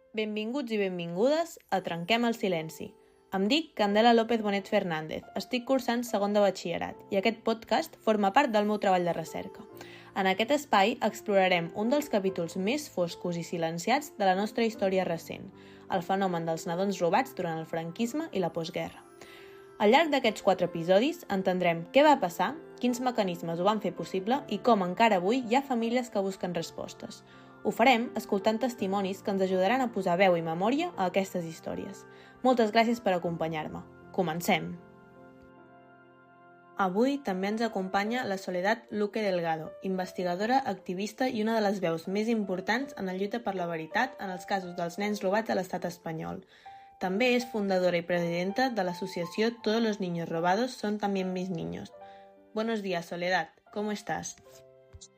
Benvinguts i benvingudes a Trenquem el silenci. Em dic Candela López Bonet Fernández, estic cursant segon de batxillerat i aquest podcast forma part del meu treball de recerca. En aquest espai explorarem un dels capítols més foscos i silenciats de la nostra història recent, el fenomen dels nadons robats durant el franquisme i la postguerra. Al llarg d'aquests 4 episodis entendrem què va passar, quins mecanismes ho van fer possible i com encara avui hi ha famílies que busquen respostes. Ho farem escoltant testimonis que ens ajudaran a posar veu i memòria a aquestes històries. Moltes gràcies per acompanyar-me. Comencem! Avui també ens acompanya la Soledad Luque Delgado, investigadora, activista i una de les veus més importants en la lluita per la veritat en els casos dels nens robats a l'estat espanyol. També és fundadora y presidenta de la asociación Todos los niños robados son también mis niños. Buenos días, Soledad. ¿Cómo estás?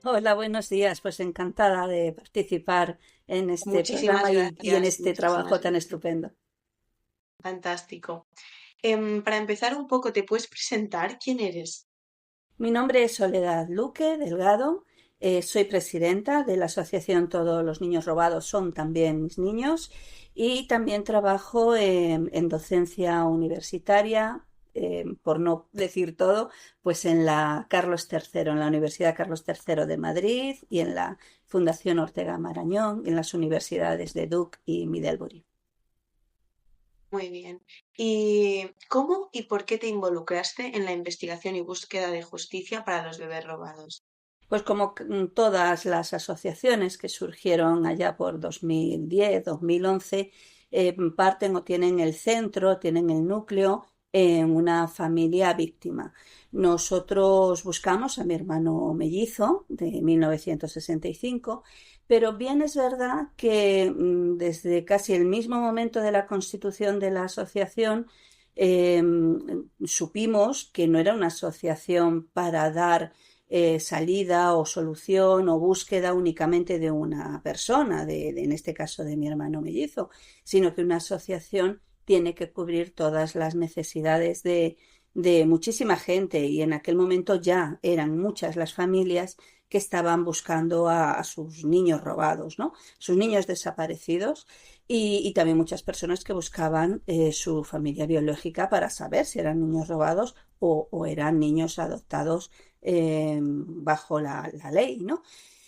Hola, buenos días. Pues encantada de participar en este programa y en este trabajo tan estupendo. Fantástico. Para empezar un poco, ¿te puedes presentar? ¿Quién eres? Mi nombre es Soledad Luque Delgado. Soy presidenta de la asociación Todos los niños robados son también mis niños y también trabajo en docencia universitaria, por no decir todo, pues en la Carlos III, en la Universidad Carlos III de Madrid y en la Fundación Ortega Marañón, en las universidades de Duke y Middlebury. Muy bien. ¿Y cómo y por qué te involucraste en la investigación y búsqueda de justicia para los bebés robados? Pues como todas las asociaciones que surgieron allá por 2010, 2011, parten o tienen el centro, tienen el núcleo en una familia víctima. Nosotros buscamos a mi hermano mellizo de 1965, pero bien es verdad que desde casi el mismo momento de la constitución de la asociación supimos que no era una asociación para dar salida o solución o búsqueda únicamente de una persona, en este caso de mi hermano mellizo, sino que una asociación tiene que cubrir todas las necesidades de muchísima gente y en aquel momento ya eran muchas las familias que estaban buscando a sus niños robados, ¿no? Sus niños desaparecidos y también muchas personas que buscaban su familia biológica para saber si eran niños robados o eran niños adoptados bajo la ley, ¿no?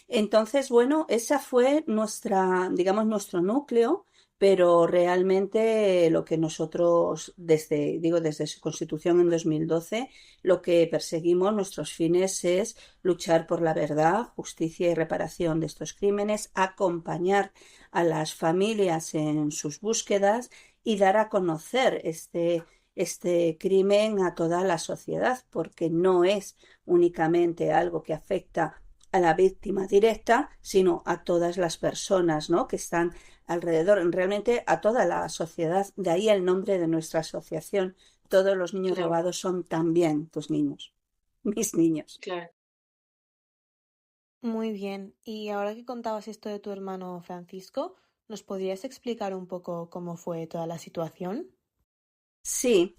Entonces, bueno, esa fue nuestro núcleo, pero realmente lo que nosotros, desde su constitución en 2012, lo que perseguimos, nuestros fines es luchar por la verdad, justicia y reparación de estos crímenes, acompañar a las familias en sus búsquedas y dar a conocer este crimen a toda la sociedad, porque no es únicamente algo que afecta a la víctima directa, sino a todas las personas, ¿no?, que están alrededor, realmente a toda la sociedad. De ahí el nombre de nuestra asociación. Todos los niños robados son también tus niños, mis niños. Claro. Muy bien. Y ahora que contabas esto de tu hermano Francisco, ¿nos podrías explicar un poco cómo fue toda la situación? Sí,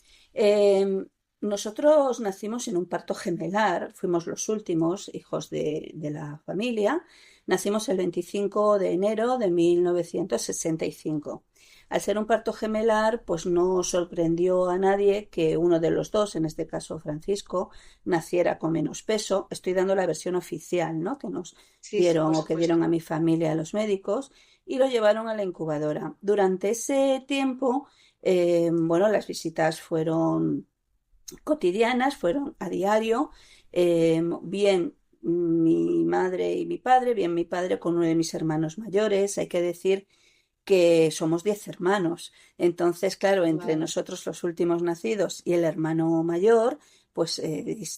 nosotros nacimos en un parto gemelar, fuimos los últimos hijos de la familia, nacimos el 25 de enero de 1965. Al ser un parto gemelar, pues no sorprendió a nadie que uno de los dos, en este caso Francisco, naciera con menos peso. Estoy dando la versión oficial, ¿no?, que nos dieron o que dieron a mi familia, a los médicos, y lo llevaron a la incubadora. Durante ese tiempo, bueno, las visitas fueron cotidianas, fueron a diario, bien mi madre y mi padre, bien mi padre con uno de mis hermanos mayores. Hay que decir que somos 10 hermanos, entonces claro, entre nosotros los últimos nacidos y el hermano mayor, pues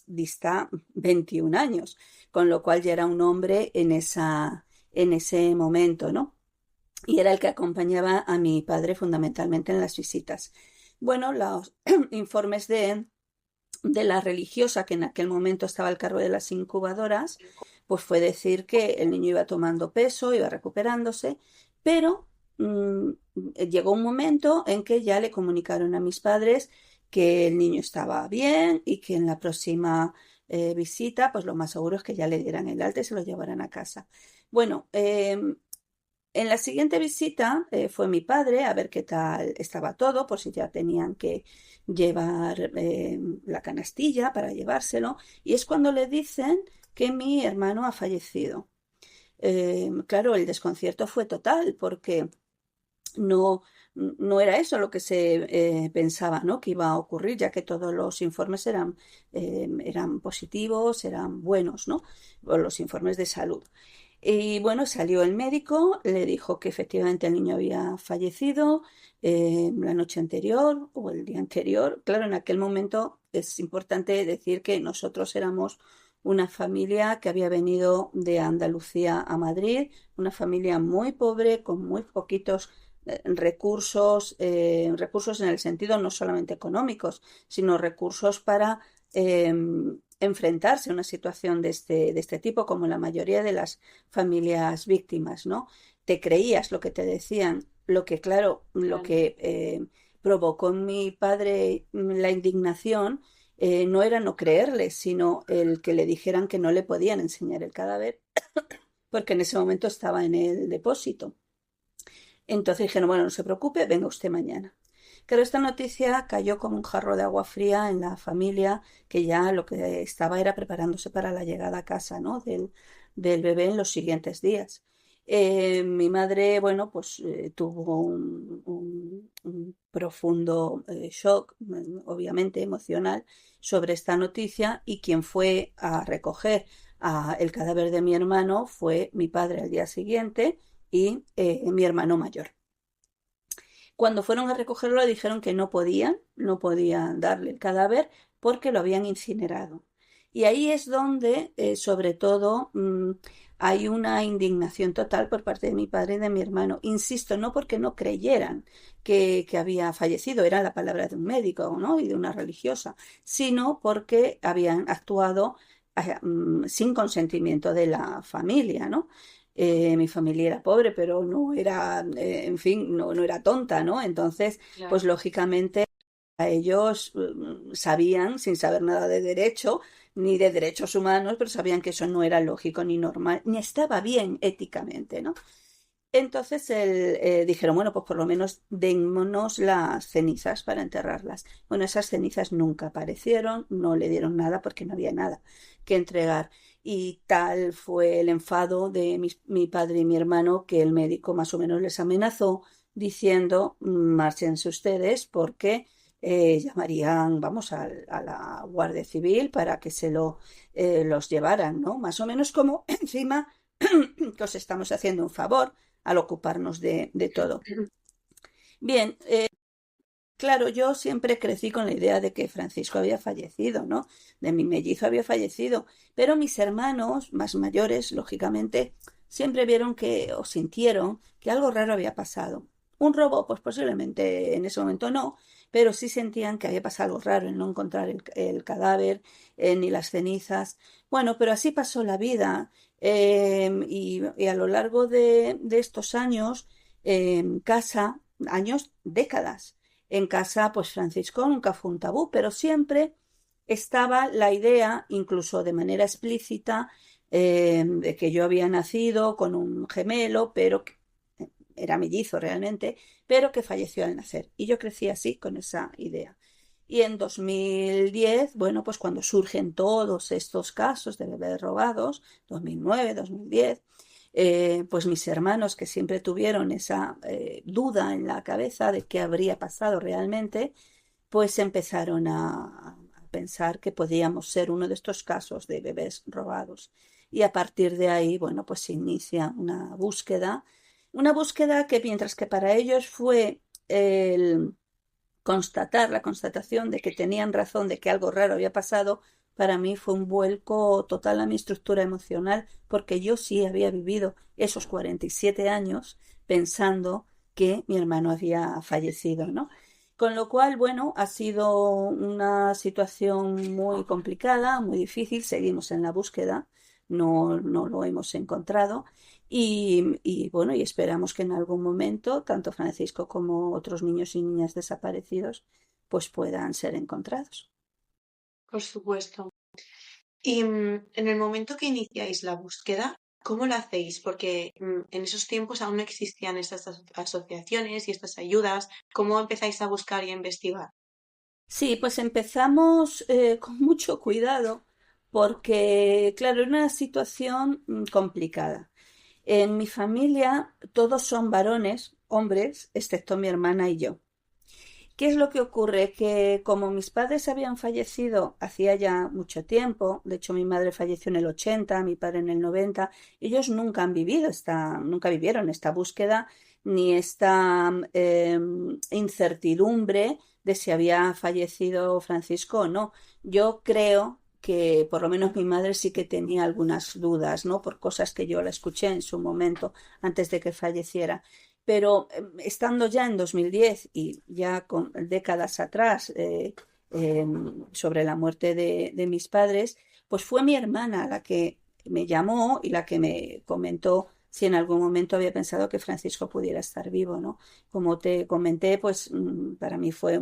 dista 21 años, con lo cual ya era un hombre en ese momento, ¿no? Y era el que acompañaba a mi padre fundamentalmente en las visitas. Bueno, los informes de la religiosa que en aquel momento estaba al cargo de las incubadoras, pues fue decir que el niño iba tomando peso, iba recuperándose, pero llegó un momento en que ya le comunicaron a mis padres que el niño estaba bien y que en la próxima visita, pues lo más seguro es que ya le dieran el alta y se lo llevaran a casa. Bueno, En la siguiente visita fue mi padre a ver qué tal estaba todo, por si ya tenían que llevar la canastilla para llevárselo, y es cuando le dicen que mi hermano ha fallecido. Claro, el desconcierto fue total porque no, no era eso lo que se pensaba, ¿no? Que iba a ocurrir, ya que todos los informes eran positivos, eran buenos, ¿no? O los informes de salud. Y bueno, salió el médico, le dijo que efectivamente el niño había fallecido la noche anterior o el día anterior. Claro, en aquel momento es importante decir que nosotros éramos una familia que había venido de Andalucía a Madrid, una familia muy pobre, con muy poquitos recursos en el sentido no solamente económicos, sino recursos para enfrentarse a una situación de este tipo, como la mayoría de las familias víctimas, ¿no? Te creías lo que te decían, lo que, claro, lo Claro. que provocó en mi padre la indignación. No era no creerle, sino el que le dijeran que no le podían enseñar el cadáver porque en ese momento estaba en el depósito. Entonces dijeron, bueno, no se preocupe, venga usted mañana. Pero esta noticia cayó como un jarro de agua fría en la familia, que ya lo que estaba era preparándose para la llegada a casa, ¿no? del bebé en los siguientes días. Mi madre, bueno, pues tuvo un profundo shock, obviamente emocional, sobre esta noticia, y quien fue a recoger el cadáver de mi hermano fue mi padre al día siguiente y mi hermano mayor. Cuando fueron a recogerlo le dijeron que no podían darle el cadáver porque lo habían incinerado. Y ahí es donde, sobre todo, hay una indignación total por parte de mi padre y de mi hermano. Insisto, no porque no creyeran que había fallecido, era la palabra de un médico, ¿no? Y de una religiosa, sino porque habían actuado sin consentimiento de la familia, ¿no? Mi familia era pobre, pero no era, en fin, no era tonta, ¿no? Entonces, pues Claro. lógicamente a ellos sabían, sin saber nada de derecho, ni de derechos humanos, pero sabían que eso no era lógico ni normal, ni estaba bien éticamente, ¿no? Entonces dijeron, bueno, pues por lo menos démonos las cenizas para enterrarlas. Bueno, esas cenizas nunca aparecieron, no le dieron nada porque no había nada que entregar. Y tal fue el enfado de mi padre y mi hermano que el médico más o menos les amenazó diciendo, márchense ustedes porque llamarían, vamos, a la Guardia Civil para que los llevaran, ¿no? Más o menos como encima que os estamos haciendo un favor al ocuparnos de todo. Bien, claro, yo siempre crecí con la idea de que Francisco había fallecido, ¿no? De mi mellizo había fallecido, pero mis hermanos más mayores, lógicamente, siempre vieron que o sintieron que algo raro había pasado. Un robo, pues posiblemente en ese momento no, pero sí sentían que había pasado algo raro en no encontrar el cadáver ni las cenizas. Bueno, pero así pasó la vida y a lo largo de estos años, en casa, años, décadas. En casa, pues Francisco nunca fue un tabú, pero siempre estaba la idea, incluso de manera explícita, de que yo había nacido con un gemelo, pero que era mellizo realmente, pero que falleció al nacer. Y yo crecí así, con esa idea. Y en 2010, bueno, pues cuando surgen todos estos casos de bebés robados, 2009, 2010, pues mis hermanos que siempre tuvieron esa duda en la cabeza de qué habría pasado realmente, pues empezaron a pensar que podíamos ser uno de estos casos de bebés robados. Y a partir de ahí, bueno, pues se inicia una búsqueda que mientras que para ellos fue el la constatación de que tenían razón, de que algo raro había pasado, para mí fue un vuelco total a mi estructura emocional, porque yo sí había vivido esos 47 años pensando que mi hermano había fallecido, ¿no? Con lo cual, bueno, ha sido una situación muy complicada, muy difícil, seguimos en la búsqueda, no lo hemos encontrado. Bueno, y esperamos que en algún momento, tanto Francisco como otros niños y niñas desaparecidos, pues puedan ser encontrados. Por supuesto. Y en el momento que iniciáis la búsqueda, ¿Cómo lo hacéis? Porque en esos tiempos aún no existían estas asociaciones y estas ayudas. ¿Cómo empezáis a buscar y a investigar? Sí, pues empezamos con mucho cuidado porque, claro, era una situación complicada. En mi familia todos son varones, hombres, excepto mi hermana y yo. ¿Qué es lo que ocurre? Que como mis padres habían fallecido hacía ya mucho tiempo, de hecho mi madre falleció en el 80, mi padre en el 90, ellos nunca han vivido nunca vivieron esta búsqueda ni esta incertidumbre de si había fallecido Francisco o no. Yo creo que por lo menos mi madre sí que tenía algunas dudas, ¿no? Por cosas que yo la escuché en su momento antes de que falleciera. Pero estando ya en 2010 y ya con décadas atrás sobre la muerte de mis padres, pues fue mi hermana la que me llamó y la que me comentó si en algún momento había pensado que Francisco pudiera estar vivo, ¿no? Como te comenté, pues para mí fue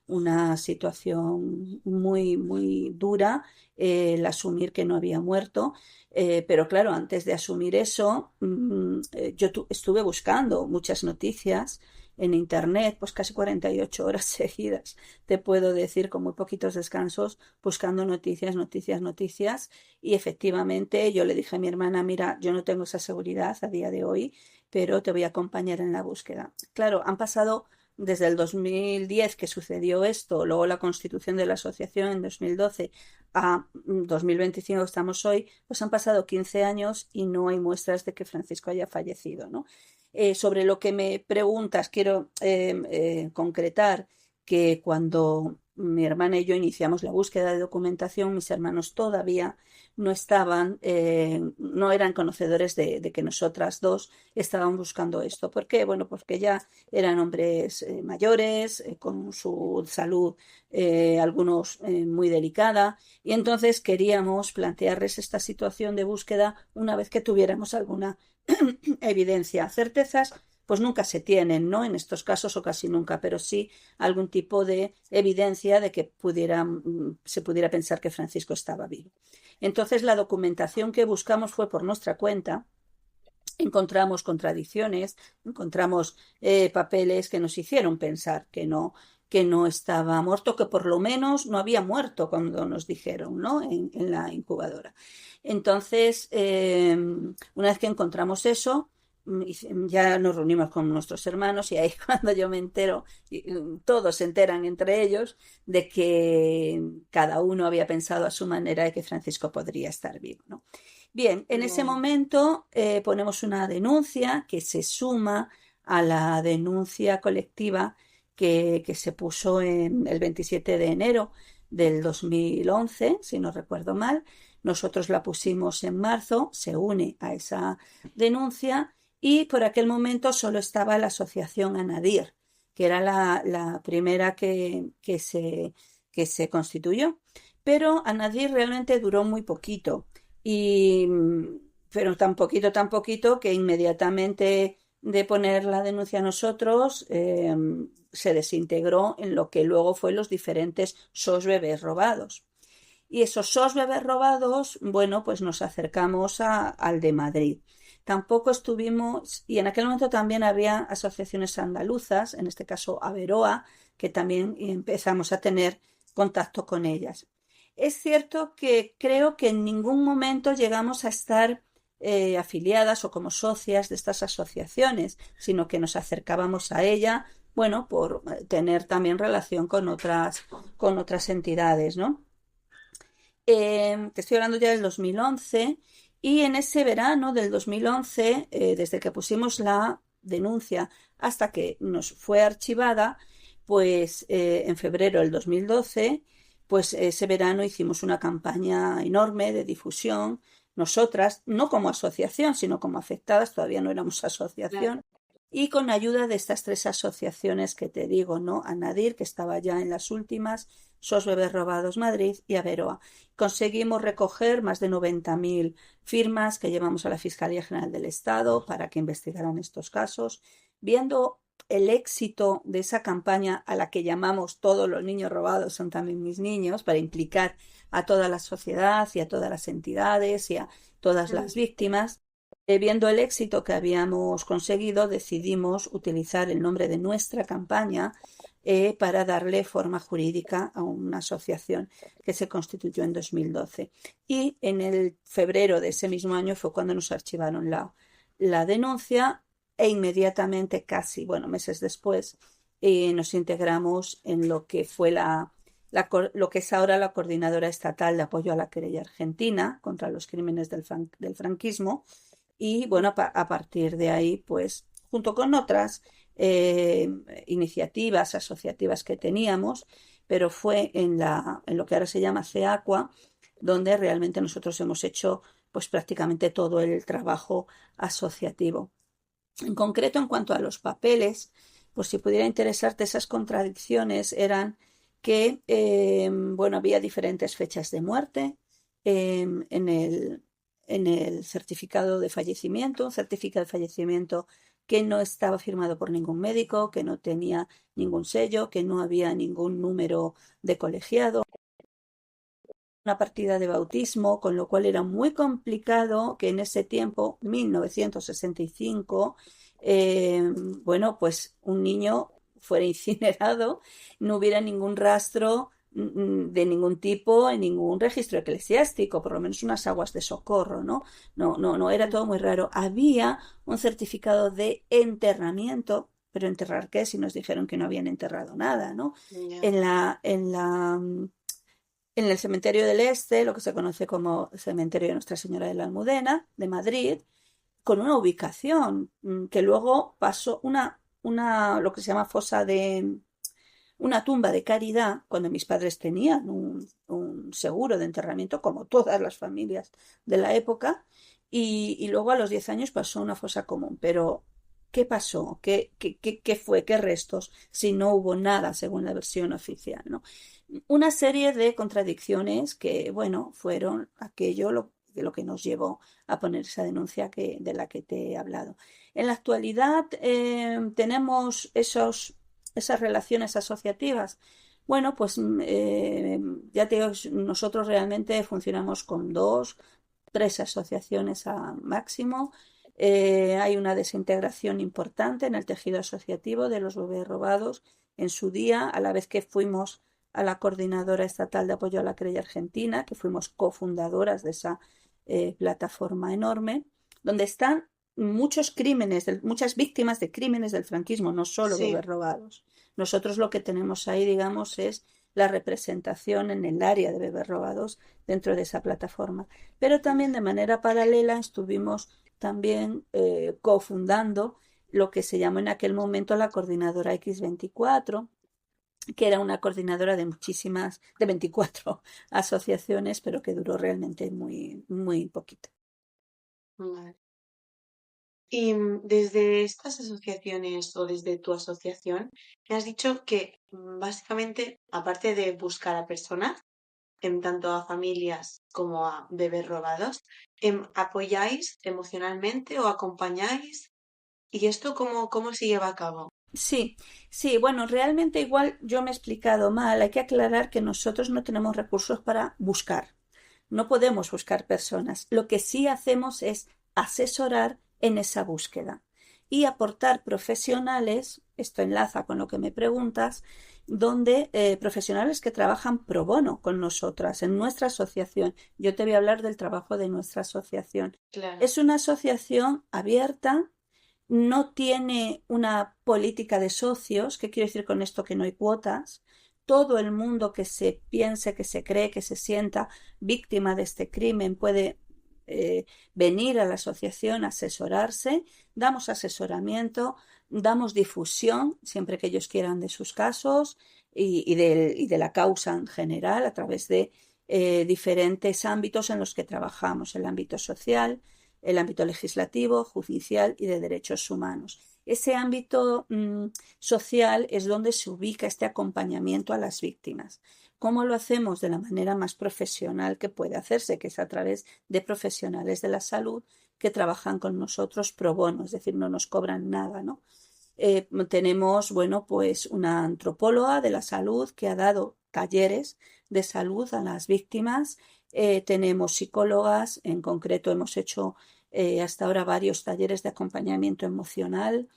una situación muy, muy dura el asumir que no había muerto. Pero claro, antes de asumir eso, yo estuve buscando muchas noticias en internet, pues casi 48 horas seguidas, te puedo decir, con muy poquitos descansos, buscando noticias, noticias, noticias. Y efectivamente yo le dije a mi hermana, mira, yo no tengo esa seguridad a día de hoy, pero te voy a acompañar en la búsqueda. Claro, han pasado desde el 2010 que sucedió esto, luego la constitución de la asociación en 2012 a 2025 que estamos hoy, pues han pasado 15 años y no hay muestras de que Francisco haya fallecido, ¿no? Sobre lo que me preguntas, quiero concretar que cuando mi hermana y yo iniciamos la búsqueda de documentación, mis hermanos todavía no estaban, no eran conocedores de que nosotras dos estaban buscando esto. ¿Por qué? Bueno, porque ya eran hombres mayores, con su salud, algunos muy delicada, y entonces queríamos plantearles esta situación de búsqueda una vez que tuviéramos alguna evidencia. Certezas, pues nunca se tienen, ¿no? En estos casos o casi nunca, pero sí algún tipo de evidencia de que se pudiera pensar que Francisco estaba vivo. Entonces, la documentación que buscamos fue por nuestra cuenta. Encontramos contradicciones, encontramos papeles que nos hicieron pensar que no estaba muerto, que por lo menos no había muerto cuando nos dijeron, ¿no? En la incubadora. Entonces, una vez que encontramos eso, ya nos reunimos con nuestros hermanos y ahí cuando yo me entero, todos se enteran entre ellos de que cada uno había pensado a su manera de que Francisco podría estar vivo, ¿no? Bien, en ese No. momento ponemos una denuncia que se suma a la denuncia colectiva que se puso en el 27 de enero del 2011, si no recuerdo mal. Nosotros la pusimos en marzo, se une a esa denuncia y por aquel momento solo estaba la asociación Anadir, que era la primera que se constituyó. Pero Anadir realmente duró muy poquito. Y, pero tan poquito que inmediatamente de poner la denuncia a nosotros se desintegró en lo que luego fue los diferentes SOS bebés robados. Y esos SOS bebés robados, bueno, pues nos acercamos al de Madrid. Tampoco estuvimos, y en aquel momento también había asociaciones andaluzas, en este caso Averoa, que también empezamos a tener contacto con ellas. Es cierto que creo que en ningún momento llegamos a estar afiliadas o como socias de estas asociaciones, sino que nos acercábamos a ella, bueno, por tener también relación con otras entidades, ¿no? Te estoy hablando ya del 2011 y en ese verano del 2011, desde que pusimos la denuncia hasta que nos fue archivada, pues en febrero del 2012, pues ese verano hicimos una campaña enorme de difusión, nosotras, no como asociación, sino como afectadas, todavía no éramos Claro. asociación, y con ayuda de estas tres asociaciones que te digo, ¿no? Anadir, que estaba ya en las últimas, SOS Bebés Robados Madrid y Averoa. Conseguimos recoger más de 90.000 firmas que llevamos a la Fiscalía General del Estado para que investigaran estos casos, viendo el éxito de esa campaña a la que llamamos todos los niños robados son también mis niños, para implicar a toda la sociedad y a todas las entidades y a todas las víctimas. Viendo el éxito que habíamos conseguido, decidimos utilizar el nombre de nuestra campaña para darle forma jurídica a una asociación que se constituyó en 2012. Y en el febrero de ese mismo año fue cuando nos archivaron la denuncia e inmediatamente, casi, bueno, meses después, nos integramos en lo que fue lo que es ahora la Coordinadora Estatal de Apoyo a la Querella Argentina contra los Crímenes del Franquismo. Y bueno, a partir de ahí, pues, junto con otras eh, iniciativas asociativas que teníamos, pero fue en lo que ahora se llama CEACUA, donde realmente nosotros hemos hecho pues prácticamente todo el trabajo asociativo. En concreto, en cuanto a los papeles, pues si pudiera interesarte, esas contradicciones eran que, bueno, había diferentes fechas de muerte en el certificado de fallecimiento, un certificado de fallecimiento que no estaba firmado por ningún médico, que no tenía ningún sello, que no había ningún número de colegiado, una partida de bautismo, con lo cual era muy complicado que en ese tiempo, 1965, bueno, pues un niño fuera incinerado, no hubiera ningún rastro de ningún tipo en ningún registro eclesiástico, por lo menos unas aguas de socorro, ¿no? No, era todo muy raro. Había un certificado de enterramiento, pero enterrar qué si nos dijeron que no habían enterrado nada, ¿no? Ya. En el cementerio del Este, lo que se conoce como cementerio de Nuestra Señora de la Almudena, de Madrid, con una ubicación que luego pasó lo que se llama una tumba de caridad, cuando mis padres tenían un seguro de enterramiento, como todas las familias de la época, y luego a los 10 años pasó a una fosa común. Pero, ¿qué pasó? ¿Qué fue? ¿Qué restos? Si no hubo nada, según la versión oficial, ¿no? Una serie de contradicciones que, bueno, fueron de lo que nos llevó a poner esa denuncia de la que te he hablado. En la actualidad tenemos esas relaciones asociativas. Bueno, pues ya te digo, nosotros realmente funcionamos con dos, tres asociaciones a máximo. Hay una desintegración importante en el tejido asociativo de los bebés robados. En su día, a la vez que fuimos a la Coordinadora Estatal de Apoyo a la Querella Argentina, que fuimos cofundadoras de esa plataforma enorme, donde están muchas víctimas de crímenes del franquismo, no solo bebés Sí, robados. Nosotros lo que tenemos ahí, digamos, es la representación en el área de bebés robados dentro de esa plataforma. Pero también de manera paralela estuvimos también cofundando lo que se llamó en aquel momento la Coordinadora X24, que era una coordinadora de 24 asociaciones, pero que duró realmente muy, muy poquito. vale. Y desde estas asociaciones o desde tu asociación, me has dicho que básicamente, aparte de buscar a personas, en tanto a familias como a bebés robados, apoyáis emocionalmente o acompañáis. ¿Y esto cómo se lleva a cabo? Sí, sí, bueno, realmente igual yo me he explicado mal. Hay que aclarar que nosotros no tenemos recursos para buscar. No podemos buscar personas. Lo que sí hacemos es asesorar en esa búsqueda y aportar profesionales, esto enlaza con lo que me preguntas, donde profesionales que trabajan pro bono con nosotras, en nuestra asociación. Yo te voy a hablar del trabajo de nuestra asociación. Claro, Es una asociación abierta, no tiene una política de socios. ¿Qué quiero decir con esto? Que no hay cuotas. Todo el mundo que se piense, que se cree, que se sienta víctima de este crimen puede venir a la asociación, asesorarse, damos asesoramiento, damos difusión siempre que ellos quieran de sus casos y de la causa en general a través de diferentes ámbitos en los que trabajamos, el ámbito social, el ámbito legislativo, judicial y de derechos humanos. Ese ámbito social es donde se ubica este acompañamiento a las víctimas. ¿Cómo lo hacemos? De la manera más profesional que puede hacerse, que es a través de profesionales de la salud que trabajan con nosotros pro bono, es decir, no nos cobran nada, ¿no? Tenemos, bueno, pues una antropóloga de la salud que ha dado talleres de salud a las víctimas. Tenemos psicólogas, en concreto hemos hecho hasta ahora varios talleres de acompañamiento emocional.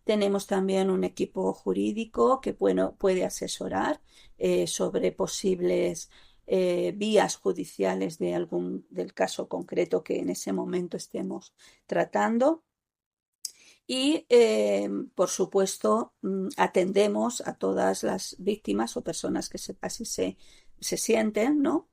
Tenemos también un equipo jurídico que puede asesorar sobre posibles vías judiciales del caso concreto que en ese momento estemos tratando. Y, por supuesto, atendemos a todas las víctimas o personas que así se sienten, ¿no?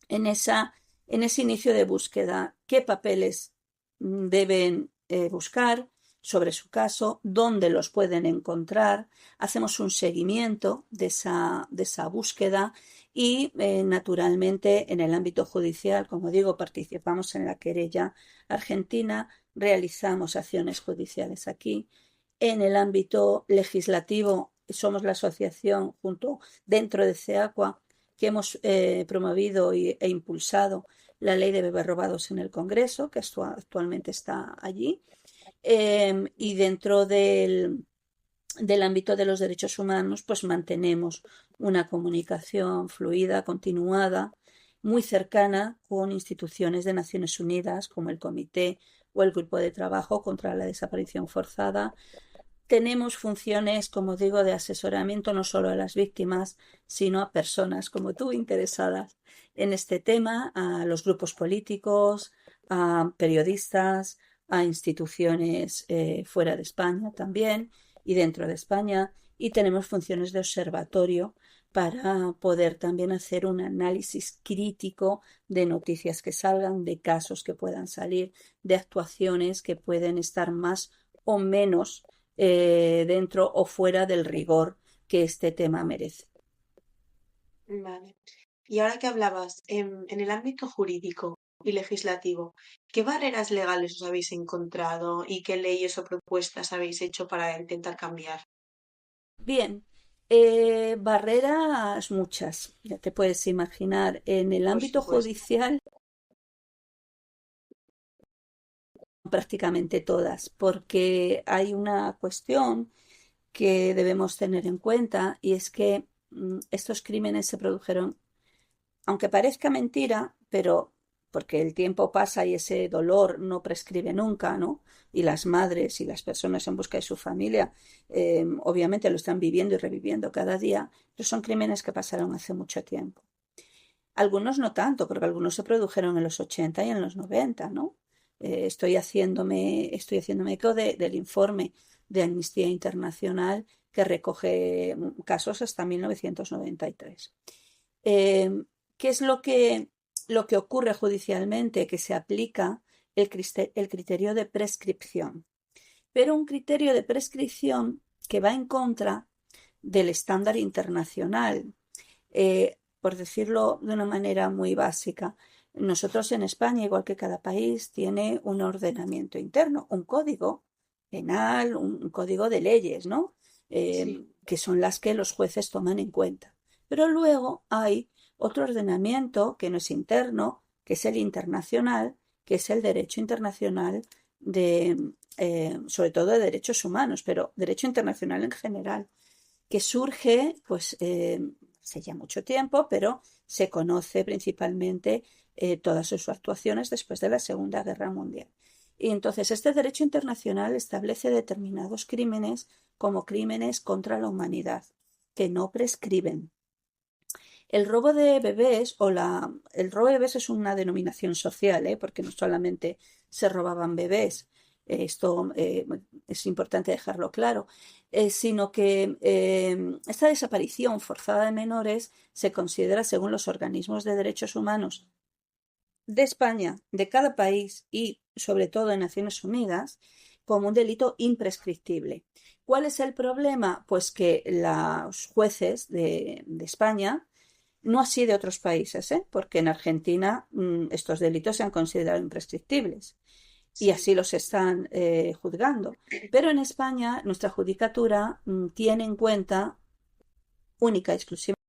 En ese inicio de búsqueda, qué papeles deben buscar sobre su caso, dónde los pueden encontrar, hacemos un seguimiento de esa búsqueda y, naturalmente, en el ámbito judicial, como digo, participamos en la querella argentina, realizamos acciones judiciales aquí. En el ámbito legislativo, somos la asociación dentro de CEACUA que hemos promovido e impulsado la ley de bebés robados en el Congreso, que actualmente está allí. Y dentro del ámbito de los derechos humanos, pues mantenemos una comunicación fluida, continuada, muy cercana con instituciones de Naciones Unidas como el Comité o el Grupo de Trabajo contra la Desaparición Forzada. Tenemos funciones, como digo, de asesoramiento no solo a las víctimas, sino a personas como tú interesadas en este tema, a los grupos políticos, a periodistas, a instituciones fuera de España también y dentro de España. Y tenemos funciones de observatorio para poder también hacer un análisis crítico de noticias que salgan, de casos que puedan salir, de actuaciones que pueden estar más o menos dentro o fuera del rigor que este tema merece. Vale. Y ahora que hablabas en el ámbito jurídico y legislativo, ¿qué barreras legales os habéis encontrado y qué leyes o propuestas habéis hecho para intentar cambiar? Bien, barreras muchas, ya te puedes imaginar. En el Por ámbito supuesto. judicial, prácticamente todas, porque hay una cuestión que debemos tener en cuenta y es que estos crímenes se produjeron, aunque parezca mentira, pero porque el tiempo pasa y ese dolor no prescribe nunca, ¿no? Y las madres y las personas en busca de su familia, obviamente lo están viviendo y reviviendo cada día, pero son crímenes que pasaron hace mucho tiempo. Algunos no tanto, porque algunos se produjeron en los 80 y en los 90, ¿no? Estoy haciéndome eco del informe de Amnistía Internacional que recoge casos hasta 1993. Eh, ¿Qué es lo que ocurre judicialmente? Que se aplica el criterio de prescripción, pero un criterio de prescripción que va en contra del estándar internacional. Por decirlo de una manera muy básica, nosotros en España, igual que cada país, tiene un ordenamiento interno, un código penal, un código de leyes, ¿no? Sí. Que son las que los jueces toman en cuenta. Pero luego hay otro ordenamiento que no es interno, que es el internacional, que es el derecho internacional sobre todo de derechos humanos, pero derecho internacional en general, que surge, pues, hace ya mucho tiempo, pero se conoce principalmente todas sus actuaciones después de la Segunda Guerra Mundial. Y entonces este derecho internacional establece determinados crímenes como crímenes contra la humanidad, que no prescriben. El robo de bebés el robo de bebés es una denominación social, porque no solamente se robaban bebés, esto es importante dejarlo claro, sino que esta desaparición forzada de menores se considera, según los organismos de derechos humanos de España, de cada país y sobre todo en Naciones Unidas, como un delito imprescriptible. ¿Cuál es el problema? Pues que los jueces de España, no así de otros países, porque en Argentina estos delitos se han considerado imprescriptibles y así los están juzgando. Pero en España nuestra judicatura tiene en cuenta única y exclusivamente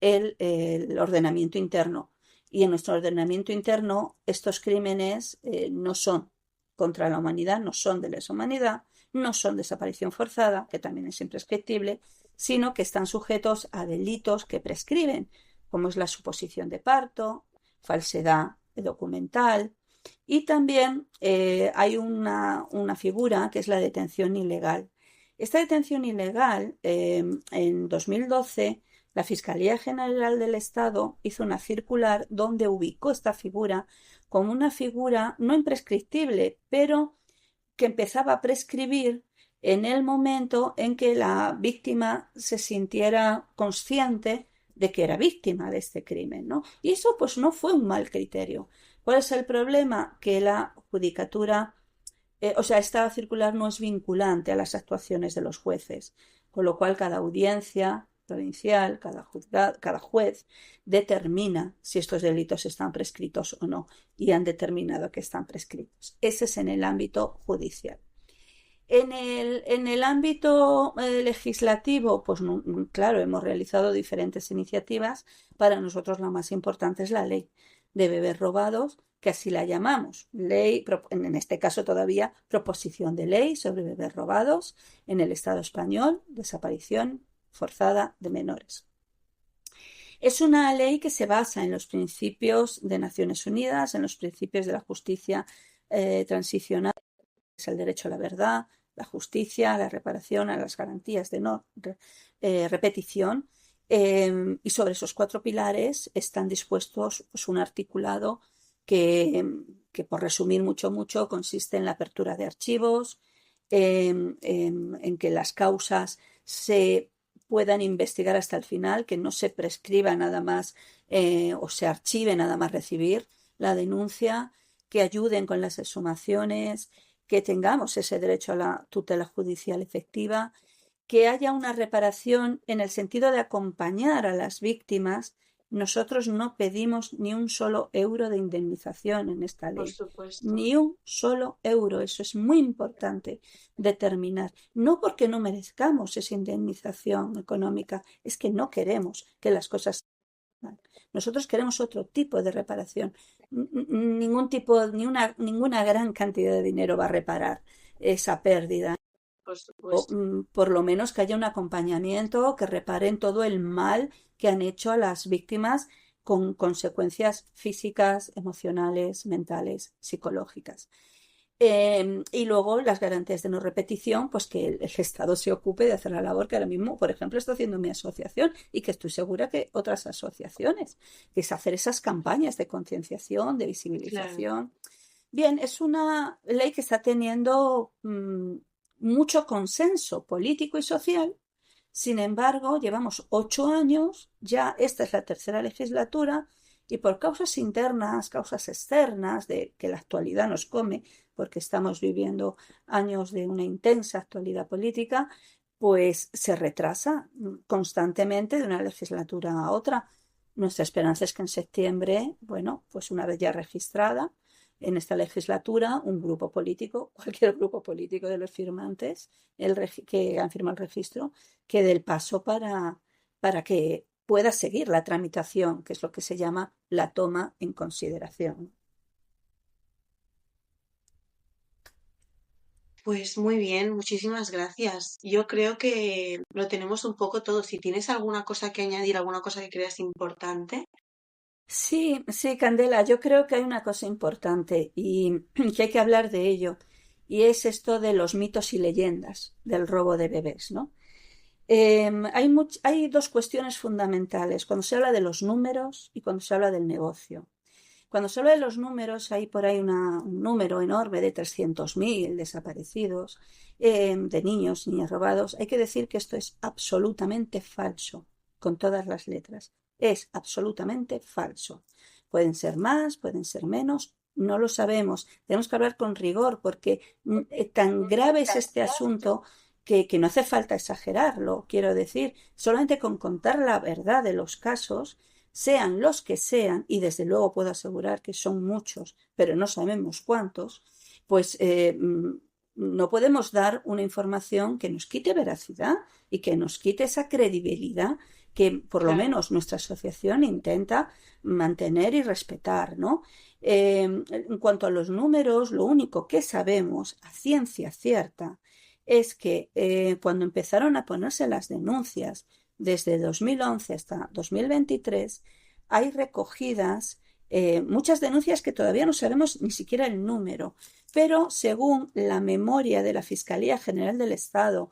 el ordenamiento interno. Y en nuestro ordenamiento interno estos crímenes no son contra la humanidad, no son de lesa humanidad, no son desaparición forzada, que también es imprescriptible, sino que están sujetos a delitos que prescriben, como es la suposición de parto, falsedad documental, Y también hay una figura que es la detención ilegal. Esta detención ilegal, en 2012, la Fiscalía General del Estado hizo una circular donde ubicó esta figura como una figura no imprescriptible, pero que empezaba a prescribir en el momento en que la víctima se sintiera consciente de que era víctima de este crimen, ¿no? Y eso pues no fue un mal criterio. ¿Cuál es el problema? Que la judicatura, o sea, esta circular no es vinculante a las actuaciones de los jueces, con lo cual cada audiencia provincial, cada juez determina si estos delitos están prescritos o no, y han determinado que están prescritos. Ese es en el ámbito judicial. En el ámbito legislativo, pues claro, hemos realizado diferentes iniciativas. Para nosotros la más importante es la ley de bebés robados, que así la llamamos. Ley, en este caso todavía, proposición de ley sobre bebés robados en el Estado español, desaparición forzada de menores. Es una ley que se basa en los principios de Naciones Unidas, en los principios de la justicia transicional, es el derecho a la verdad, la justicia, a la reparación, a las garantías de no repetición. Y sobre esos 4 pilares están dispuestos pues, un articulado que, por resumir mucho, consiste en la apertura de archivos, en que las causas se puedan investigar hasta el final, que no se prescriba nada más o se archive nada más recibir la denuncia, que ayuden con las exhumaciones, que tengamos ese derecho a la tutela judicial efectiva, que haya una reparación en el sentido de acompañar a las víctimas. Nosotros no pedimos ni un solo euro de indemnización en esta Por ley, supuesto. ni un solo euro. Eso es muy importante determinar. No porque no merezcamos esa indemnización económica, es que no queremos que las cosas mal. Nosotros queremos otro tipo de reparación. Ninguna gran cantidad de dinero va a reparar esa pérdida. Por supuesto. Por lo menos que haya un acompañamiento, que reparen todo el mal que han hecho a las víctimas con consecuencias físicas, emocionales, mentales, psicológicas. Y luego las garantías de no repetición, pues que el Estado se ocupe de hacer la labor que ahora mismo, por ejemplo, está haciendo mi asociación y que estoy segura que otras asociaciones, que es hacer esas campañas de concienciación, de visibilización. Claro. Bien, es una ley que está teniendo mucho consenso político y social. Sin embargo, llevamos 8 años, ya esta es la tercera legislatura, y por causas internas, causas externas, de que la actualidad nos come, porque estamos viviendo años de una intensa actualidad política, pues se retrasa constantemente de una legislatura a otra. Nuestra esperanza es que en septiembre, bueno, pues una vez ya registrada en esta legislatura, un grupo político, cualquier grupo político de los firmantes que han firmado el registro, que dé el paso para que pueda seguir la tramitación, que es lo que se llama la toma en consideración. Pues muy bien, muchísimas gracias. Yo creo que lo tenemos un poco todo. Si tienes alguna cosa que añadir, alguna cosa que creas importante. Sí, sí, Candela, yo creo que hay una cosa importante y que hay que hablar de ello, y es esto de los mitos y leyendas del robo de bebés, ¿no? Hay 2 cuestiones fundamentales cuando se habla de los números y cuando se habla del negocio. Cuando se habla de los números, hay por ahí un número enorme de 300.000 desaparecidos, de niños, niñas robados. Hay que decir que esto es absolutamente falso, con todas las letras. Es absolutamente falso. Pueden ser más, pueden ser menos, no lo sabemos. Tenemos que hablar con rigor porque tan grave es este asunto que no hace falta exagerarlo. Quiero decir, solamente con contar la verdad de los casos, sean los que sean, y desde luego puedo asegurar que son muchos, pero no sabemos cuántos, pues no podemos dar una información que nos quite veracidad y que nos quite esa credibilidad que por lo menos nuestra asociación intenta mantener y respetar, ¿no? En cuanto a los números, lo único que sabemos a ciencia cierta es que cuando empezaron a ponerse las denuncias desde 2011 hasta 2023, hay recogidas muchas denuncias que todavía no sabemos ni siquiera el número, pero según la memoria de la Fiscalía General del Estado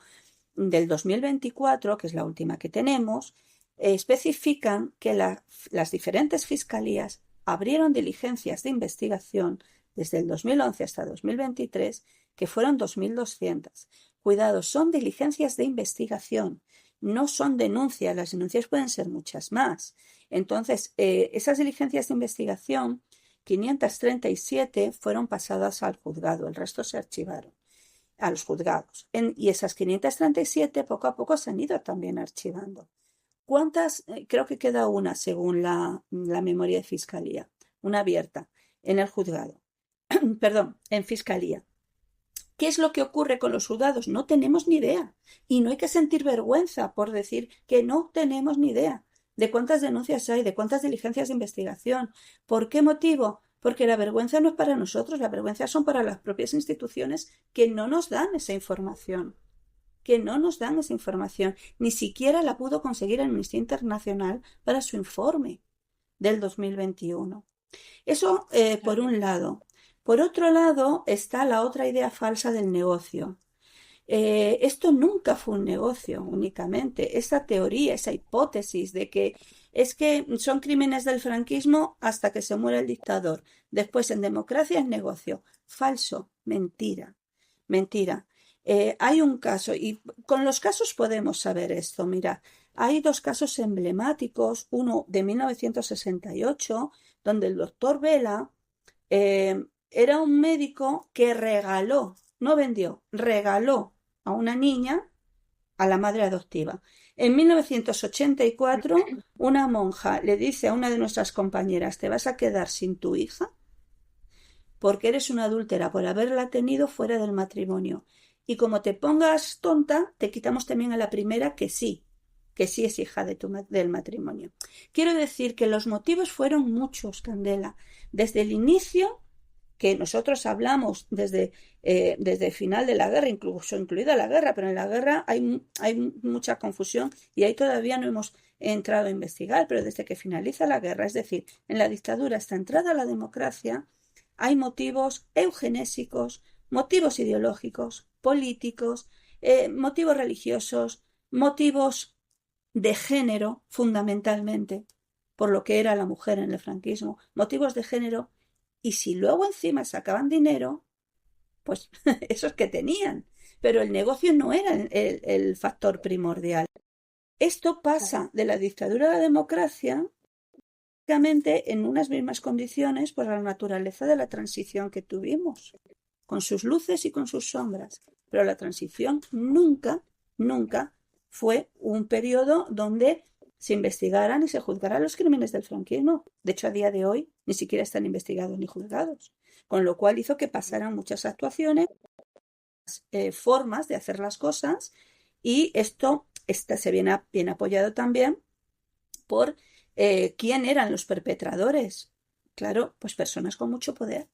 del 2024, que es la última que tenemos, especifican que las diferentes fiscalías abrieron diligencias de investigación desde el 2011 hasta 2023, que fueron 2.200. Cuidado, son diligencias de investigación, no son denuncias. Las denuncias pueden ser muchas más. Entonces, esas diligencias de investigación, 537 fueron pasadas al juzgado, el resto se archivaron a los juzgados. Y esas 537 poco a poco se han ido también archivando. ¿Cuántas? Creo que queda una según la memoria de fiscalía, una abierta en el juzgado, perdón, en fiscalía. ¿Qué es lo que ocurre con los juzgados? No tenemos ni idea. Y no hay que sentir vergüenza por decir que no tenemos ni idea de cuántas denuncias hay, de cuántas diligencias de investigación. ¿Por qué motivo? Porque la vergüenza no es para nosotros, la vergüenza son para las propias instituciones que no nos dan esa información. Ni siquiera la pudo conseguir Amnistía Internacional para su informe del 2021. Eso por un lado. Por otro lado está la otra idea falsa del negocio. Esto nunca fue un negocio únicamente. Esa teoría, esa hipótesis de que es que son crímenes del franquismo hasta que se muere el dictador. Después en democracia es negocio. Falso, mentira. Hay un caso, y con los casos podemos saber esto. Mira, hay dos casos emblemáticos. Uno de 1968, donde el doctor Vela era un médico que regaló, no vendió, regaló a una niña a la madre adoptiva. En 1984, una monja le dice a una de nuestras compañeras: te vas a quedar sin tu hija porque eres una adúltera por haberla tenido fuera del matrimonio. Y como te pongas tonta, te quitamos también a la primera que sí es hija del matrimonio. Quiero decir que los motivos fueron muchos, Candela. Desde el inicio, que nosotros hablamos desde el final de la guerra, incluso incluida la guerra, pero en la guerra hay mucha confusión y ahí todavía no hemos entrado a investigar, pero desde que finaliza la guerra, es decir, en la dictadura hasta entrada a la democracia, hay motivos eugenésicos, motivos ideológicos, políticos, motivos religiosos, motivos de género, fundamentalmente, por lo que era la mujer en el franquismo, motivos de género. Y si luego encima sacaban dinero, pues esos que tenían. Pero el negocio no era el factor primordial. Esto pasa de la dictadura a la democracia, prácticamente en unas mismas condiciones por la naturaleza de la transición que tuvimos, con sus luces y con sus sombras. Pero la transición nunca fue un periodo donde se investigaran y se juzgaran los crímenes del franquismo. De hecho, a día de hoy ni siquiera están investigados ni juzgados, con lo cual hizo que pasaran muchas actuaciones, formas de hacer las cosas, y esto se viene apoyado también por quién eran los perpetradores. Claro, pues personas con mucho poder.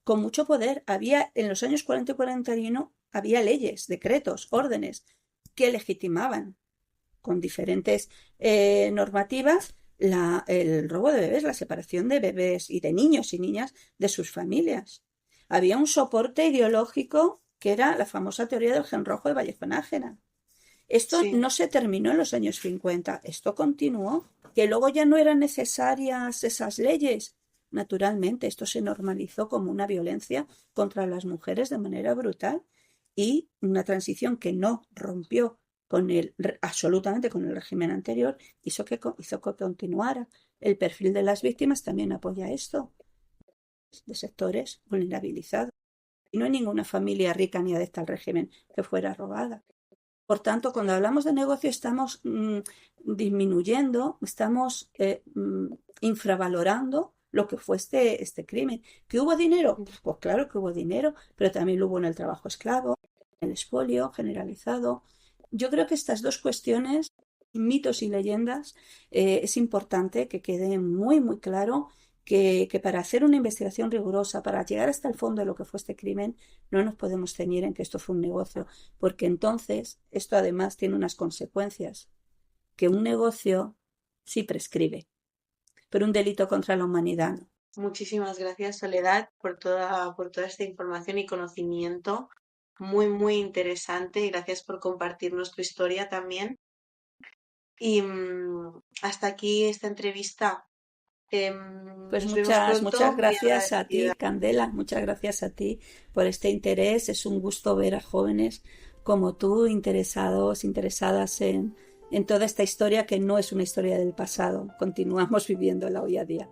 Con mucho poder. Había, en los años 40 y 41, había leyes, decretos, órdenes que legitimaban con diferentes normativas el robo de bebés, la separación de bebés y de niños y niñas de sus familias. Había un soporte ideológico que era la famosa teoría del gen rojo de Vallejo Nájera. Esto no se terminó en los años 50, esto continuó, que luego ya no eran necesarias esas leyes. Naturalmente, esto se normalizó como una violencia contra las mujeres de manera brutal, y una transición que no rompió absolutamente con el régimen anterior, hizo que continuara. El perfil de las víctimas también apoya esto, de sectores vulnerabilizados. Y no hay ninguna familia rica ni adepta al régimen que fuera robada. Por tanto, cuando hablamos de negocio estamos disminuyendo, estamos infravalorando lo que fue este crimen. ¿Que hubo dinero? Pues claro que hubo dinero, pero también lo hubo en el trabajo esclavo, en el expolio generalizado. Yo creo que estas dos cuestiones, mitos y leyendas, es importante que quede muy, muy claro que para hacer una investigación rigurosa, para llegar hasta el fondo de lo que fue este crimen, no nos podemos ceñir en que esto fue un negocio, porque entonces esto además tiene unas consecuencias, que un negocio sí prescribe. pero un delito contra la humanidad, ¿no? Muchísimas gracias, Soledad, por toda esta información y conocimiento. Muy, muy interesante. Y gracias por compartirnos tu historia también. Y hasta aquí esta entrevista. Pues Nos vemos muchas pronto. Muy gracias a agradecida. ti, Candela, muchas gracias a ti por este interés. Es un gusto ver a jóvenes como tú interesadas en toda esta historia que no es una historia del pasado. Continuamos viviéndola hoy a día.